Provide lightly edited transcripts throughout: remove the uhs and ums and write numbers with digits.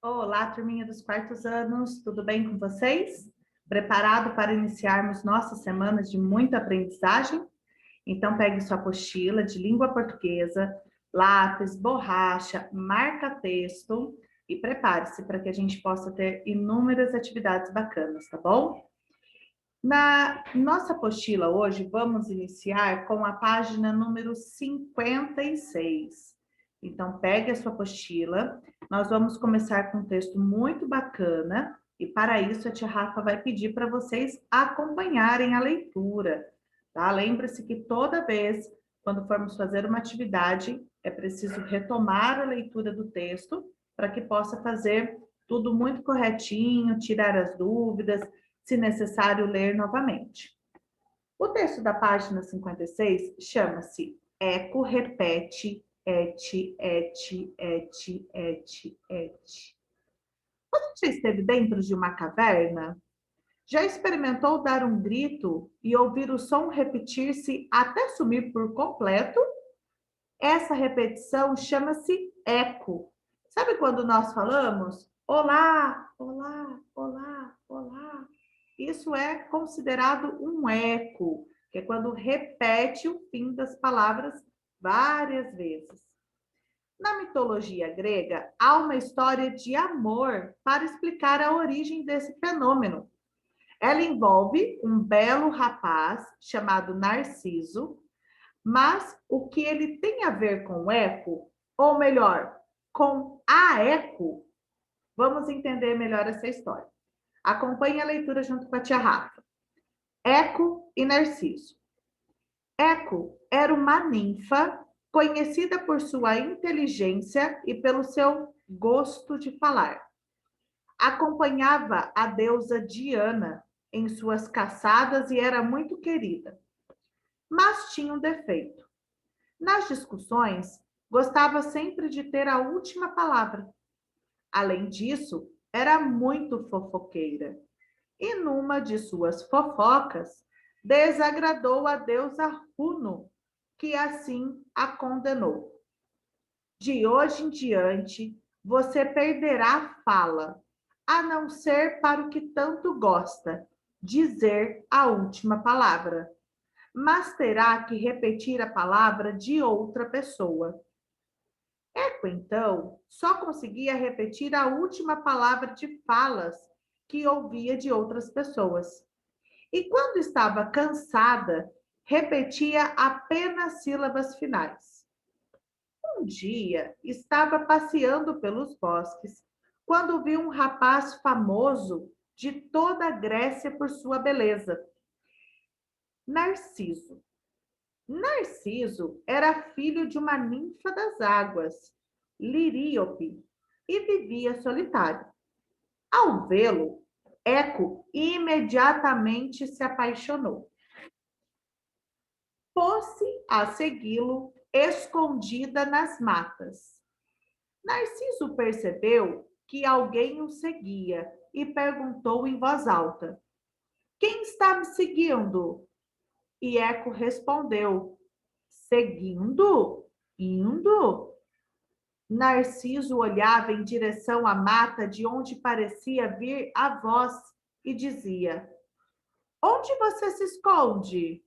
Olá, turminha dos quartos anos, tudo bem com vocês? Preparado para iniciarmos nossa semana de muita aprendizagem? Então, pegue sua apostila de língua portuguesa, lápis, borracha, marca-texto e prepare-se para que a gente possa ter inúmeras atividades bacanas, tá bom? Na nossa apostila hoje, vamos iniciar com a página número 56. Então, pegue a sua apostila, nós vamos começar com um texto muito bacana, e para isso a tia Rafa vai pedir para vocês acompanharem a leitura, tá? Lembre-se que toda vez, quando formos fazer uma atividade, é preciso retomar a leitura do texto, para que possa fazer tudo muito corretinho, tirar as dúvidas, se necessário ler novamente. O texto da página 56 chama-se Eco repete, et. Você já esteve dentro de uma caverna? Já experimentou dar um grito e ouvir o som repetir-se até sumir por completo? Essa repetição chama-se eco. Sabe quando nós falamos olá, olá, olá, olá? Isso é considerado um eco, que é quando repete o fim das palavras várias vezes. Na mitologia grega, há uma história de amor para explicar a origem desse fenômeno. Ela envolve um belo rapaz chamado Narciso, mas o que ele tem a ver com o eco, ou melhor, com a eco, vamos entender melhor essa história. Acompanhe a leitura junto com a tia Rafa. Eco e Narciso. Eco era uma ninfa conhecida por sua inteligência e pelo seu gosto de falar. Acompanhava a deusa Diana em suas caçadas e era muito querida. Mas tinha um defeito. Nas discussões, gostava sempre de ter a última palavra. Além disso, era muito fofoqueira. E numa de suas fofocas, desagradou a deusa Juno, que assim a condenou. De hoje em diante, você perderá a fala, a não ser para o que tanto gosta, dizer a última palavra. Mas terá que repetir a palavra de outra pessoa. Eco, então, só conseguia repetir a última palavra de falas que ouvia de outras pessoas. E quando estava cansada, repetia apenas sílabas finais. Um dia, estava passeando pelos bosques, quando viu um rapaz famoso de toda a Grécia por sua beleza. Narciso. Narciso era filho de uma ninfa das águas, Liríope, e vivia solitário. Ao vê-lo, Eco imediatamente se apaixonou. Pôs-se a segui-lo, escondida nas matas. Narciso percebeu que alguém o seguia e perguntou em voz alta: Quem está me seguindo? E Eco respondeu: Seguindo? Indo? Narciso olhava em direção à mata de onde parecia vir a voz e dizia: Onde você se esconde?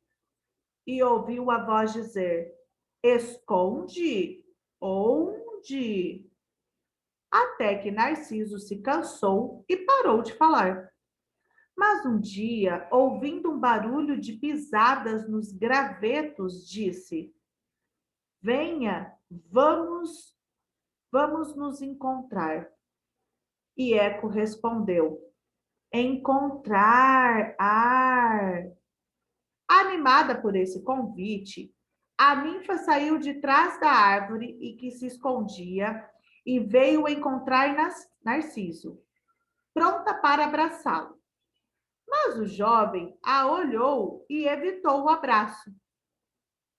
E ouviu a voz dizer: Esconde? Onde? Até que Narciso se cansou e parou de falar. Mas um dia, ouvindo um barulho de pisadas nos gravetos, disse: Venha, vamos nos encontrar. E Eco respondeu: Encontrar ar. Animada por esse convite, a ninfa saiu de trás da árvore e que se escondia e veio encontrar Narciso, pronta para abraçá-lo. Mas o jovem a olhou e evitou o abraço.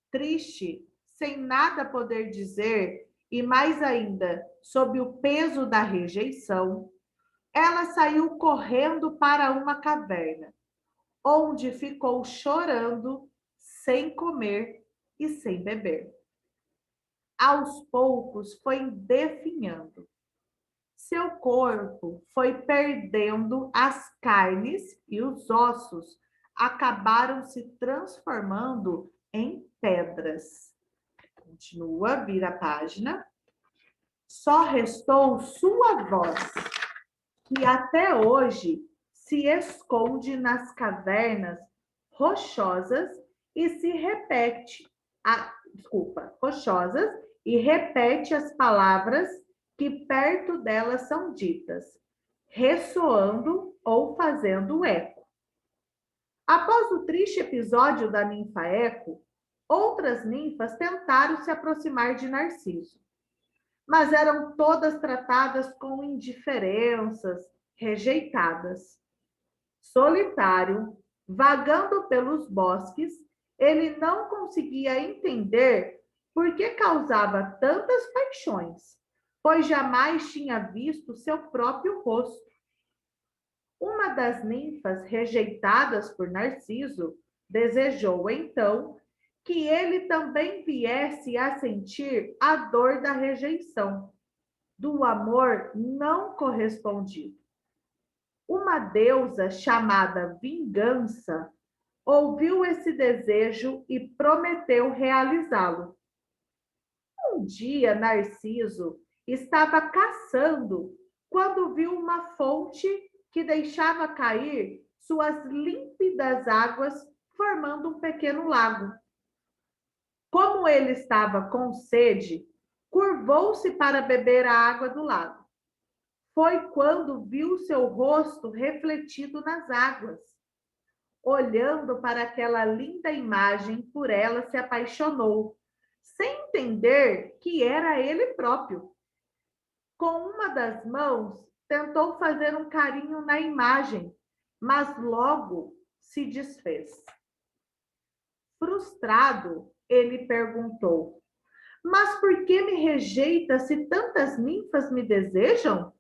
Triste, sem nada poder dizer, e mais ainda, sob o peso da rejeição, ela saiu correndo para uma caverna, onde ficou chorando, sem comer e sem beber. Aos poucos foi definhando. seu corpo foi perdendo as carnes e os ossos acabaram se transformando em pedras. Continua, vira a página. Só restou sua voz, que até hoje se esconde nas cavernas rochosas e se repete, rochosas e repete as palavras que perto delas são ditas, ressoando ou fazendo eco. Após o triste episódio da ninfa Eco, outras ninfas tentaram se aproximar de Narciso, mas eram todas tratadas com indiferenças, rejeitadas. Solitário, vagando pelos bosques, ele não conseguia entender por que causava tantas paixões, pois jamais tinha visto seu próprio rosto. Uma das ninfas rejeitadas por Narciso desejou, então, que ele também viesse a sentir a dor da rejeição, do amor não correspondido. Uma deusa chamada Vingança ouviu esse desejo e prometeu realizá-lo. Um dia, Narciso estava caçando quando viu uma fonte que deixava cair suas límpidas águas, formando um pequeno lago. Como ele estava com sede, curvou-se para beber a água do lago. Foi quando viu seu rosto refletido nas águas. Olhando para aquela linda imagem, por ela se apaixonou, sem entender que era ele próprio. Com uma das mãos, tentou fazer um carinho na imagem, mas logo se desfez. Frustrado, ele perguntou: mas por que me rejeita se tantas ninfas me desejam?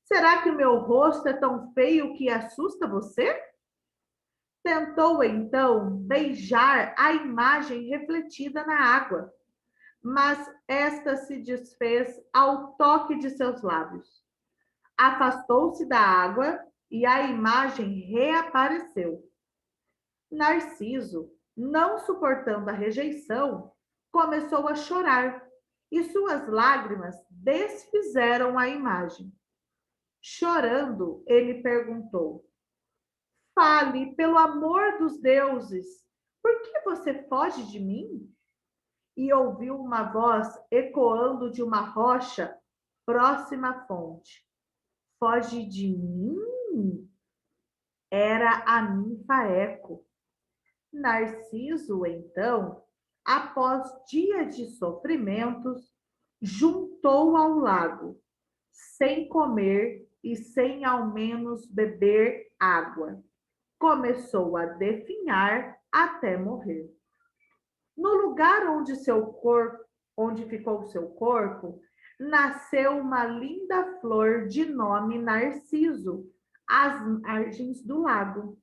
Será que o meu rosto é tão feio que assusta você? Tentou então beijar a imagem refletida na água, mas esta se desfez ao toque de seus lábios. Afastou-se da água e a imagem reapareceu. Narciso, não suportando a rejeição, começou a chorar e suas lágrimas desfizeram a imagem. Chorando, ele perguntou: fale, pelo amor dos deuses, por que você foge de mim? E ouviu uma voz ecoando de uma rocha próxima à fonte. Foge de mim? Era a ninfa Eco. Narciso, então, após dias de sofrimentos, juntou ao lago, sem comer e sem ao menos beber água. Começou a definhar até morrer. No lugar onde ficou seu corpo, nasceu uma linda flor de nome Narciso, às margens do lago.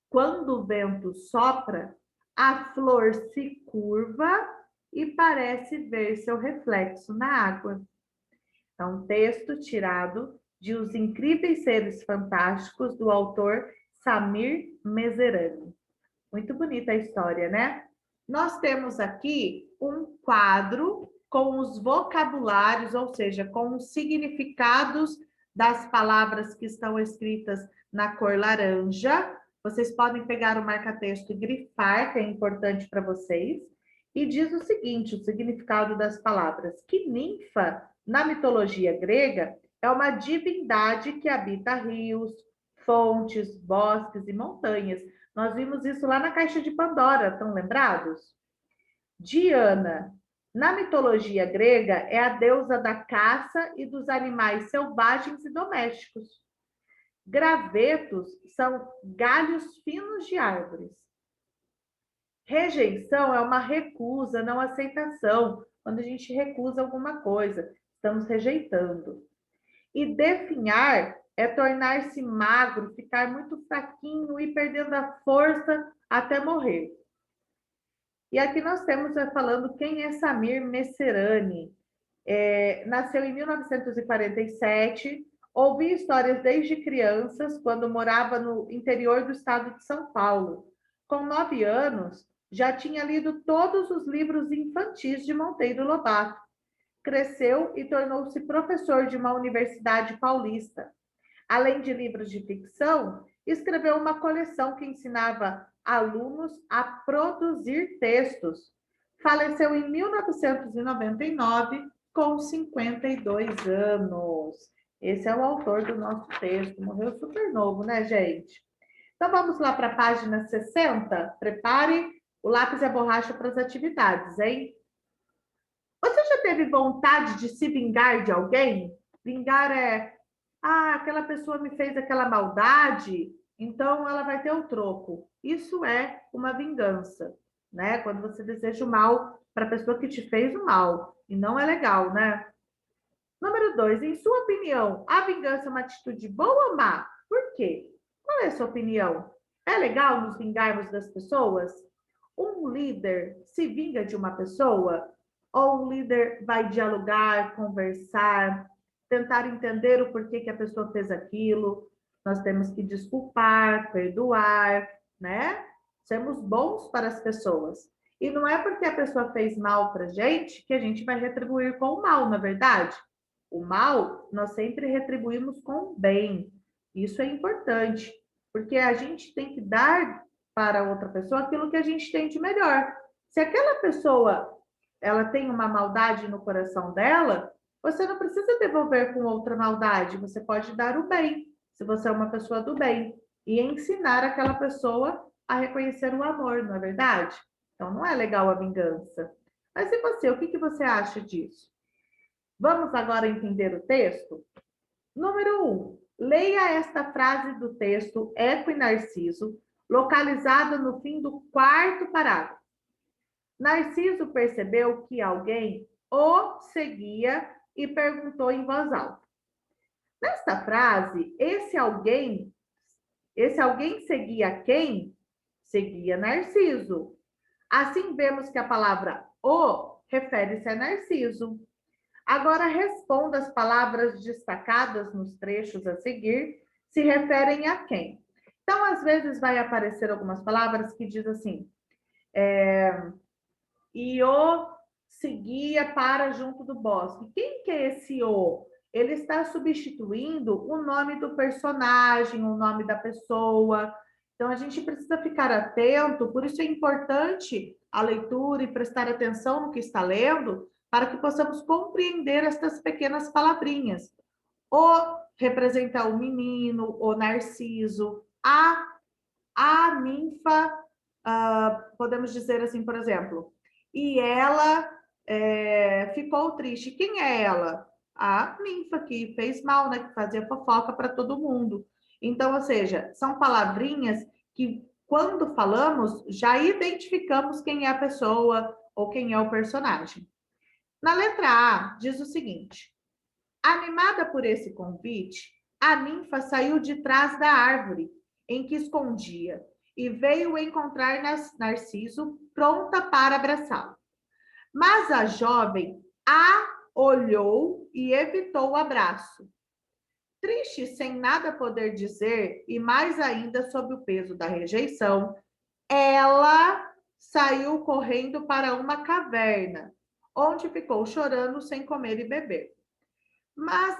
Quando o vento sopra, a flor se curva e parece ver seu reflexo na água. É um texto tirado de Os Incríveis Seres Fantásticos, do autor Samir Mezerani. Muito bonita a história, né? Nós temos aqui um quadro com os vocabulários, ou seja, com os significados das palavras que estão escritas na cor laranja. Vocês podem pegar o marca-texto e grifar, que é importante para vocês. E diz o seguinte, o significado das palavras: que ninfa, na mitologia grega, é uma divindade que habita rios, fontes, bosques e montanhas. Nós vimos isso lá na Caixa de Pandora, estão lembrados? Diana, na mitologia grega, é a deusa da caça e dos animais selvagens e domésticos. Gravetos são galhos finos de árvores. Rejeição é uma recusa, não aceitação. Quando a gente recusa alguma coisa, estamos rejeitando. E definhar é tornar-se magro, ficar muito fraquinho e perdendo a força até morrer. E aqui nós temos falando quem é Samir Mezerani. Nasceu em 1947, ouvi histórias desde crianças, quando morava no interior do estado de São Paulo. Com 9 anos, já tinha lido todos os livros infantis de Monteiro Lobato. Cresceu e tornou-se professor de uma universidade paulista. Além de livros de ficção, escreveu uma coleção que ensinava alunos a produzir textos. Faleceu em 1999, com 52 anos. Esse é o autor do nosso texto. Morreu super novo, né, gente? Então, vamos lá para a página 60. Prepare o lápis e a borracha para as atividades, hein? Você já teve vontade de se vingar de alguém? Vingar aquela pessoa me fez aquela maldade, então ela vai ter o troco. Isso é uma vingança, né? Quando você deseja o mal para a pessoa que te fez o mal. E não é legal, né? Número 2, em sua opinião, a vingança é uma atitude boa ou má? Por quê? Qual é a sua opinião? É legal nos vingarmos das pessoas? Um líder se vinga de uma pessoa? Ou um líder vai dialogar, conversar, tentar entender o porquê que a pessoa fez aquilo? Nós temos que desculpar, perdoar, né? Sermos bons para as pessoas. E não é porque a pessoa fez mal para a gente que a gente vai retribuir com o mal, na verdade. O mal, nós sempre retribuímos com o bem. Isso é importante, porque a gente tem que dar para outra pessoa aquilo que a gente tem de melhor. Se aquela pessoa ela tem uma maldade no coração dela, você não precisa devolver com outra maldade, você pode dar o bem, se você é uma pessoa do bem, e ensinar aquela pessoa a reconhecer o amor, não é verdade? Então não é legal a vingança. Mas e você, o que você acha disso? Vamos agora entender o texto? Número 1. Leia esta frase do texto Eco e Narciso, localizada no fim do quarto parágrafo. Narciso percebeu que alguém o seguia e perguntou em voz alta. Nesta frase, esse alguém seguia quem? Seguia Narciso. Assim, vemos que a palavra o refere-se a Narciso. Agora, responda as palavras destacadas nos trechos a seguir, se referem a quem? Então, às vezes, vai aparecer algumas palavras que diz assim, e o seguia para junto do bosque. Quem que é esse o? Ele está substituindo o nome do personagem, o nome da pessoa. Então, a gente precisa ficar atento, por isso é importante a leitura e prestar atenção no que está lendo, para que possamos compreender estas pequenas palavrinhas. O representa o menino, o narciso, a ninfa, podemos dizer assim, por exemplo, e ela ficou triste. Quem é ela? A ninfa que fez mal, né? Que fazia fofoca para todo mundo. Então, ou seja, são palavrinhas que, quando falamos, já identificamos quem é a pessoa ou quem é o personagem. Na letra A, diz o seguinte: animada por esse convite, a ninfa saiu de trás da árvore em que escondia e veio encontrar Narciso, pronta para abraçá-lo. Mas a jovem a olhou e evitou o abraço. Triste, sem nada poder dizer, e mais ainda sob o peso da rejeição, ela saiu correndo para uma caverna, onde ficou chorando sem comer e beber. Mas,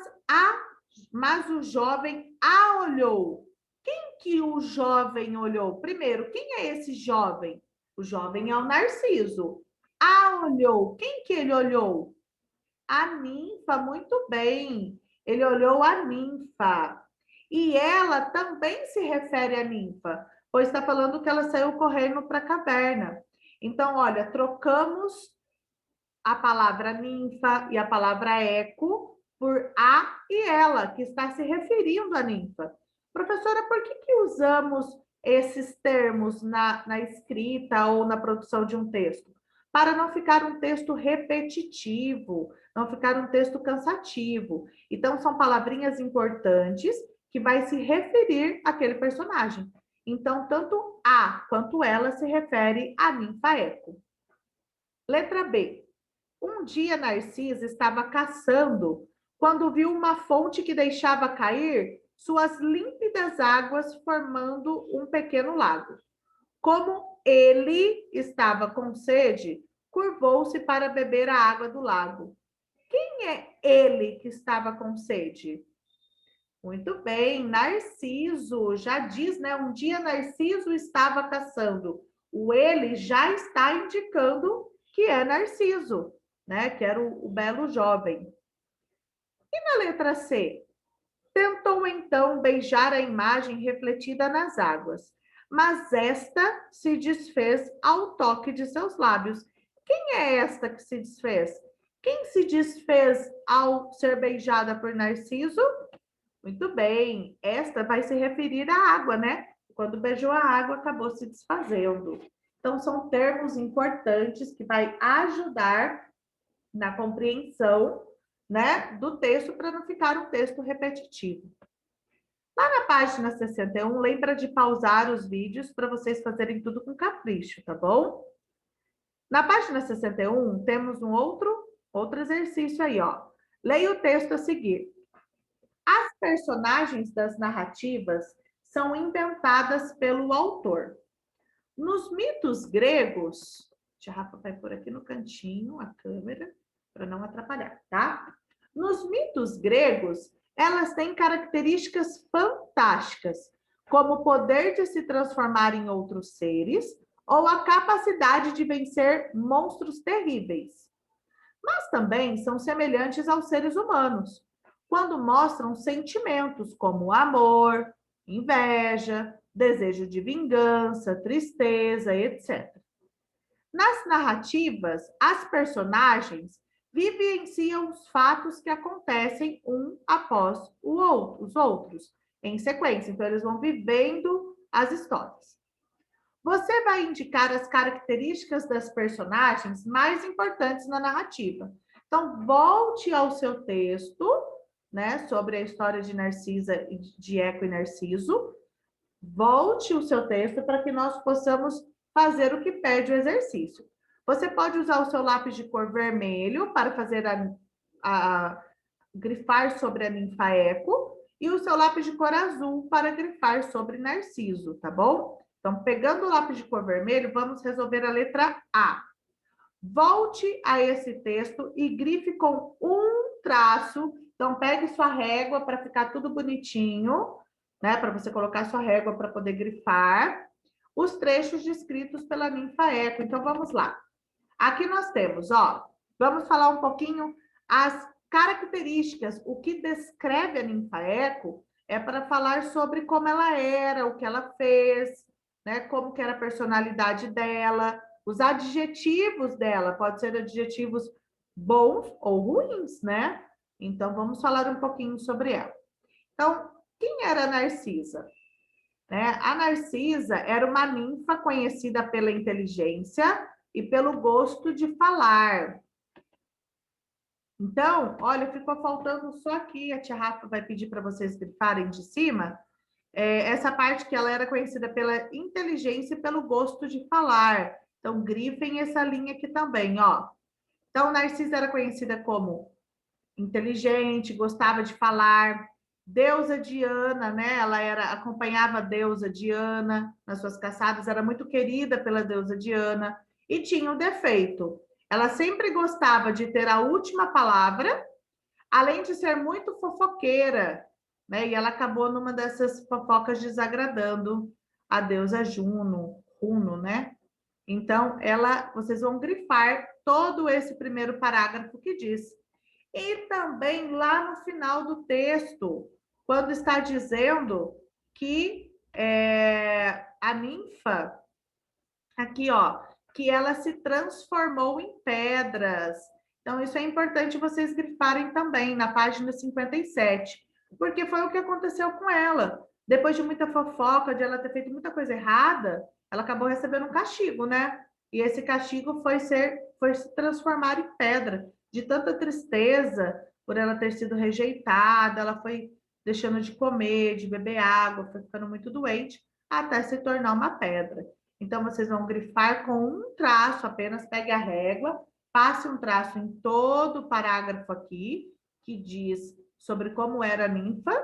mas o jovem a olhou. Quem que o jovem olhou? Primeiro, quem é esse jovem? O jovem é o Narciso. A olhou. Quem que ele olhou? A ninfa, muito bem. Ele olhou a ninfa. E ela também se refere à ninfa, pois está falando que ela saiu correndo para a caverna. Então, olha, trocamos a palavra ninfa e a palavra eco por a e ela, que está se referindo à ninfa. Professora, por que usamos esses termos na escrita ou na produção de um texto? Para não ficar um texto repetitivo, não ficar um texto cansativo. Então, são palavrinhas importantes que vai se referir àquele personagem. Então, tanto a quanto ela se refere à ninfa eco. Letra B. Um dia Narcisa estava caçando quando viu uma fonte que deixava cair suas límpidas águas, formando um pequeno lago. Como ele estava com sede, curvou-se para beber a água do lago. Quem é ele que estava com sede? Muito bem, Narciso. Já diz, né? Um dia Narciso estava caçando. O ele já está indicando que é Narciso, né? Que era o belo jovem. E na letra C? Tentou então beijar a imagem refletida nas águas, mas esta se desfez ao toque de seus lábios. Quem é esta que se desfez? Quem se desfez ao ser beijada por Narciso? Muito bem, esta vai se referir à água, né? Quando beijou a água, acabou se desfazendo. Então, são termos importantes que vai ajudar na compreensão, né, do texto para não ficar um texto repetitivo. Lá na página 61, lembra de pausar os vídeos para vocês fazerem tudo com capricho, tá bom? Na página 61, temos um outro exercício aí, ó. Leia o texto a seguir. As personagens das narrativas são inventadas pelo autor. Nos mitos gregos, a Rafa vai por aqui no cantinho a câmera para não atrapalhar, tá? Nos mitos gregos, elas têm características fantásticas, como o poder de se transformar em outros seres ou a capacidade de vencer monstros terríveis. Mas também são semelhantes aos seres humanos, quando mostram sentimentos como amor, inveja, desejo de vingança, tristeza, etc. Nas narrativas, as personagens vivenciam os fatos que acontecem um após os outros, em sequência. Então, eles vão vivendo as histórias. Você vai indicar as características das personagens mais importantes na narrativa. Então, volte ao seu texto, né, sobre a história de Narcisa, de Eco e Narciso. Volte o seu texto para que nós possamos fazer o que pede o exercício. Você pode usar o seu lápis de cor vermelho para fazer grifar sobre a ninfa Eco e o seu lápis de cor azul para grifar sobre Narciso, tá bom? Então, pegando o lápis de cor vermelho, vamos resolver a letra A. Volte a esse texto e grife com um traço. Então, pegue sua régua para ficar tudo bonitinho, né? Para você colocar sua régua para poder grifar os trechos descritos pela ninfa Eco. Então, vamos lá. Aqui nós temos, ó, vamos falar um pouquinho as características, o que descreve a ninfa Eco é para falar sobre como ela era, o que ela fez, né? Como que era a personalidade dela, os adjetivos dela, pode ser adjetivos bons ou ruins, né? Então, vamos falar um pouquinho sobre ela. Então, quem era a Narcisa? Né? A Narcisa era uma ninfa conhecida pela inteligência e pelo gosto de falar. Então, olha, ficou faltando só aqui, a tia Rafa vai pedir para vocês grifarem de cima, essa parte que ela era conhecida pela inteligência e pelo gosto de falar. Então, grifem essa linha aqui também, ó. Então, Narcisa era conhecida como inteligente, gostava de falar. Deusa Diana, né? Acompanhava a deusa Diana nas suas caçadas, era muito querida pela deusa Diana e tinha um defeito. Ela sempre gostava de ter a última palavra, além de ser muito fofoqueira, né? E ela acabou numa dessas fofocas desagradando a deusa Juno, né? Então, vocês vão grifar todo esse primeiro parágrafo que diz. E também lá no final do texto, quando está dizendo que a ninfa, aqui ó, que ela se transformou em pedras. Então, isso é importante vocês grifarem também na página 57, porque foi o que aconteceu com ela. Depois de muita fofoca, de ela ter feito muita coisa errada, ela acabou recebendo um castigo, né? E esse castigo foi se transformar em pedra, de tanta tristeza por ela ter sido rejeitada, ela foi deixando de comer, de beber água, foi ficando muito doente, até se tornar uma pedra. Então, vocês vão grifar com um traço apenas, pegue a régua, passe um traço em todo o parágrafo aqui, que diz sobre como era a ninfa,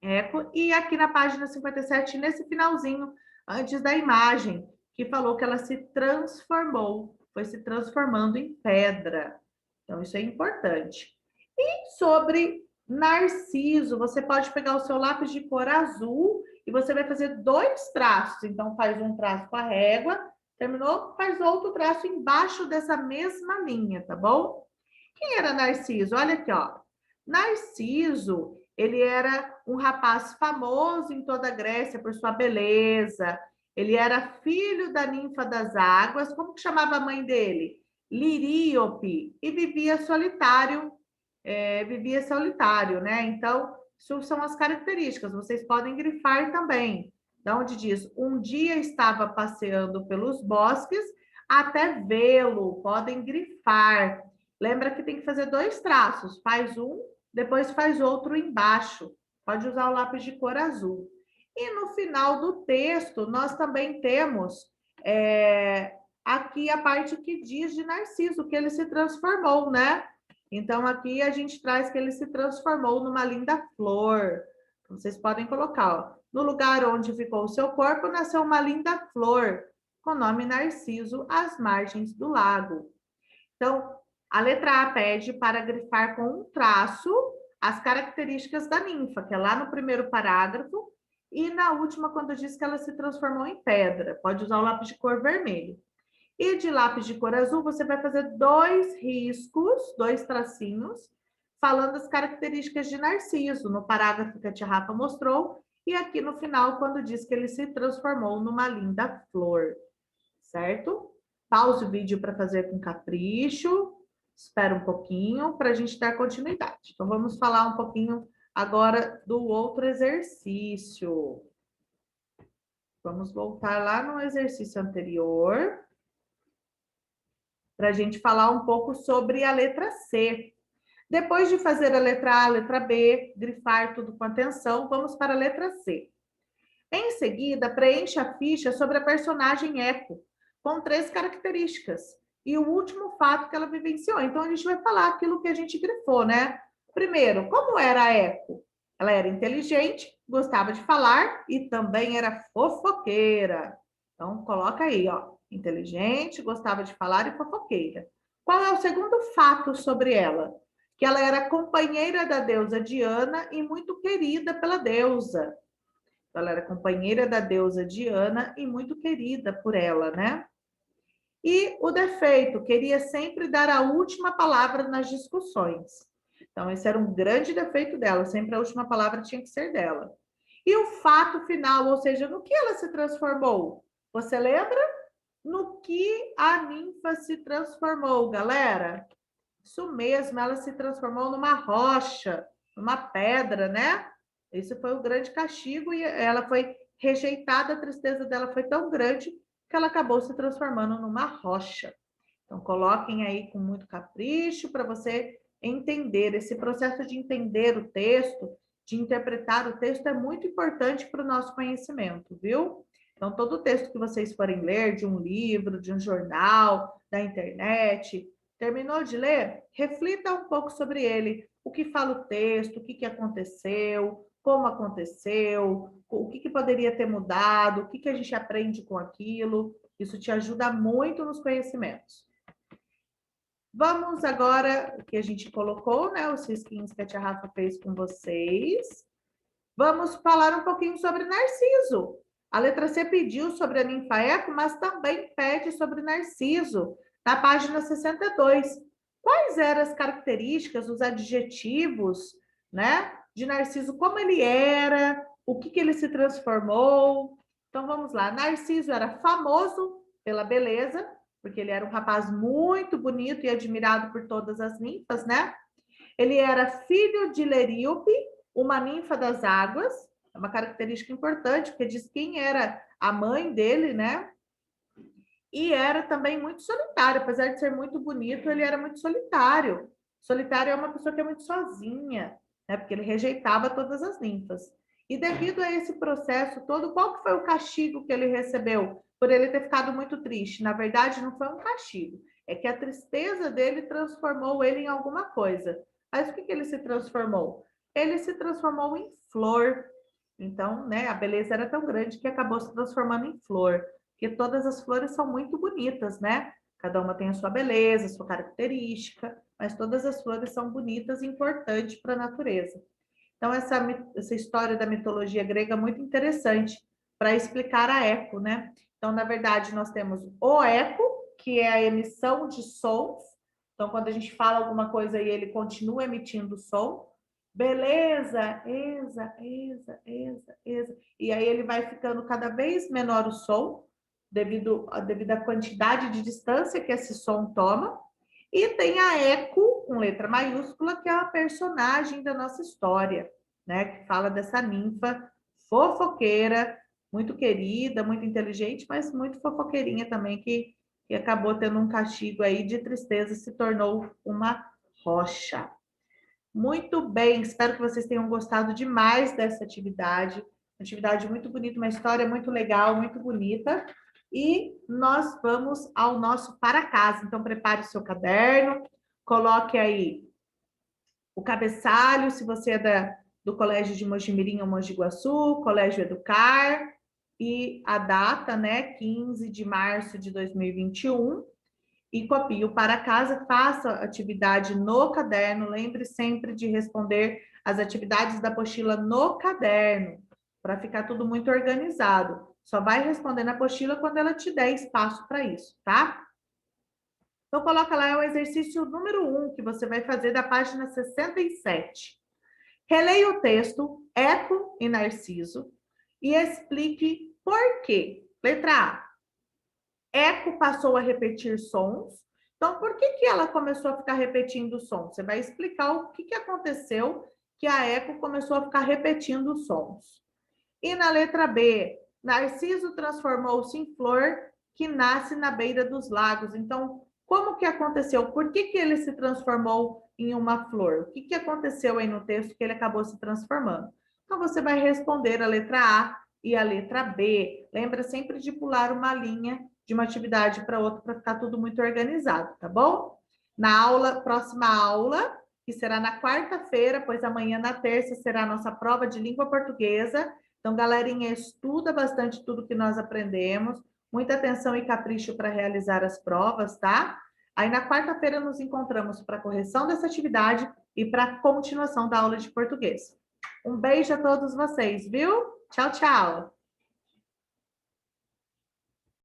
Eco, e aqui na página 57, nesse finalzinho, antes da imagem, que falou que ela se transformou, foi se transformando em pedra. Então, isso é importante. E sobre Narciso, você pode pegar o seu lápis de cor azul e você vai fazer 2 traços. Então, faz um traço com a régua, terminou, faz outro traço embaixo dessa mesma linha, tá bom? Quem era Narciso? Olha aqui, ó. Narciso, ele era um rapaz famoso em toda a Grécia por sua beleza. Ele era filho da ninfa das águas. Como que chamava a mãe dele? Liríope. E vivia solitário, né? Então, isso são as características. Vocês podem grifar também. Então, onde diz, um dia estava passeando pelos bosques até vê-lo. Podem grifar. Lembra que tem que fazer 2 traços. Faz um, depois faz outro embaixo. Pode usar o lápis de cor azul. E no final do texto, nós também temos aqui a parte que diz de Narciso, que ele se transformou, né? Então, aqui a gente traz que ele se transformou numa linda flor. Vocês podem colocar, ó, no lugar onde ficou o seu corpo, nasceu uma linda flor, com o nome Narciso, às margens do lago. Então, a letra A pede para grifar com um traço as características da ninfa, que é lá no primeiro parágrafo, e na última, quando diz que ela se transformou em pedra. Pode usar o lápis de cor vermelho. E de lápis de cor azul, você vai fazer 2 riscos, 2 tracinhos, falando as características de Narciso, no parágrafo que a tia Rafa mostrou, e aqui no final, quando diz que ele se transformou numa linda flor, certo? Pause o vídeo para fazer com capricho, espera um pouquinho para a gente dar continuidade. Então, vamos falar um pouquinho agora do outro exercício. Vamos voltar lá no exercício anterior, para a gente falar um pouco sobre a letra C. Depois de fazer a letra A, a letra B, grifar tudo com atenção, vamos para a letra C. Em seguida, preencha a ficha sobre a personagem Eco, com 3 características. E o último fato que ela vivenciou. Então, a gente vai falar aquilo que a gente grifou, né? Primeiro, como era a Eco? Ela era inteligente, gostava de falar e também era fofoqueira. Então, coloca aí, ó. Inteligente, gostava de falar e fofoqueira. Qual é o segundo fato sobre ela? Que ela era companheira da deusa Diana e muito querida pela deusa. Ela era companheira da deusa Diana e muito querida por ela, né? E o defeito, queria sempre dar a última palavra nas discussões. Então, esse era um grande defeito dela, sempre a última palavra tinha que ser dela. E o fato final, ou seja, no que ela se transformou? Você lembra? No que a ninfa se transformou, galera? Isso mesmo, ela se transformou numa rocha, numa pedra, né? Esse foi o grande castigo e ela foi rejeitada, a tristeza dela foi tão grande que ela acabou se transformando numa rocha. Então, coloquem aí com muito capricho para você entender. Esse processo de entender o texto, de interpretar o texto, é muito importante para o nosso conhecimento, viu? Então, todo texto que vocês forem ler, de um livro, de um jornal, da internet, terminou de ler? Reflita um pouco sobre ele. O que fala o texto, o que aconteceu, como aconteceu, o que poderia ter mudado, o que a gente aprende com aquilo. Isso te ajuda muito nos conhecimentos. Vamos agora, o que a gente colocou, né? Os risquinhos que a tia Rafa fez com vocês. Vamos falar um pouquinho sobre Narciso. A letra C pediu sobre a ninfa Eco, mas também pede sobre Narciso, na página 62. Quais eram as características, os adjetivos, né, de Narciso? Como ele era, o que ele se transformou? Então, vamos lá. Narciso era famoso pela beleza, porque ele era um rapaz muito bonito e admirado por todas as ninfas, né? Ele era filho de Leríope, uma ninfa das águas, é uma característica importante, porque diz quem era a mãe dele, né? E era também muito solitário, apesar de ser muito bonito, ele era muito solitário. Solitário é uma pessoa que é muito sozinha, né? Porque ele rejeitava todas as ninfas. E devido a esse processo todo, qual que foi o castigo que ele recebeu por ele ter ficado muito triste? Na verdade, não foi um castigo. É que a tristeza dele transformou ele em alguma coisa. Mas o que ele se transformou? Ele se transformou em flor. Então, né, a beleza era tão grande que acabou se transformando em flor. Porque todas as flores são muito bonitas, né? Cada uma tem a sua beleza, a sua característica, mas todas as flores são bonitas e importantes para a natureza. Então, essa história da mitologia grega é muito interessante para explicar a eco, né? Então, na verdade, nós temos o eco, que é a emissão de sons. Então, quando a gente fala alguma coisa e ele continua emitindo som, beleza, exa. E aí ele vai ficando cada vez menor o som, devido à quantidade de distância que esse som toma. E tem a Eco, com letra maiúscula, que é a personagem da nossa história, né? Que fala dessa ninfa fofoqueira, muito querida, muito inteligente, mas muito fofoqueirinha também, que acabou tendo um castigo aí de tristeza, se tornou uma rocha. Muito bem, espero que vocês tenham gostado demais dessa atividade. Uma atividade muito bonita, uma história muito legal, muito bonita. E nós vamos ao nosso para casa. Então, prepare o seu caderno, coloque aí o cabeçalho, se você é do Colégio de Mojimirim ou Mogi Guaçu, Colégio Educar, e a data, né, 15 de março de 2021. E copie o para casa, faça a atividade no caderno, lembre sempre de responder as atividades da apostila no caderno, para ficar tudo muito organizado. Só vai responder na apostila quando ela te der espaço para isso, tá? Então, coloca lá o exercício número 1, que você vai fazer da página 67. Releia o texto, Eco e Narciso, e explique por quê. Letra A. Eco passou a repetir sons. Então, por que ela começou a ficar repetindo sons? Você vai explicar o que aconteceu que a Eco começou a ficar repetindo sons. E na letra B, Narciso transformou-se em flor que nasce na beira dos lagos. Então, como que aconteceu? Por que ele se transformou em uma flor? O que aconteceu aí no texto que ele acabou se transformando? Então, você vai responder a letra A e a letra B. Lembra sempre de pular uma linha de uma atividade para outra para ficar tudo muito organizado, tá bom? Na aula, próxima aula, que será na quarta-feira, pois amanhã na terça será a nossa prova de língua portuguesa. Então, galerinha, estuda bastante tudo que nós aprendemos, muita atenção e capricho para realizar as provas, tá? Aí na quarta-feira nos encontramos para a correção dessa atividade e para a continuação da aula de português. Um beijo a todos vocês, viu? Tchau, tchau!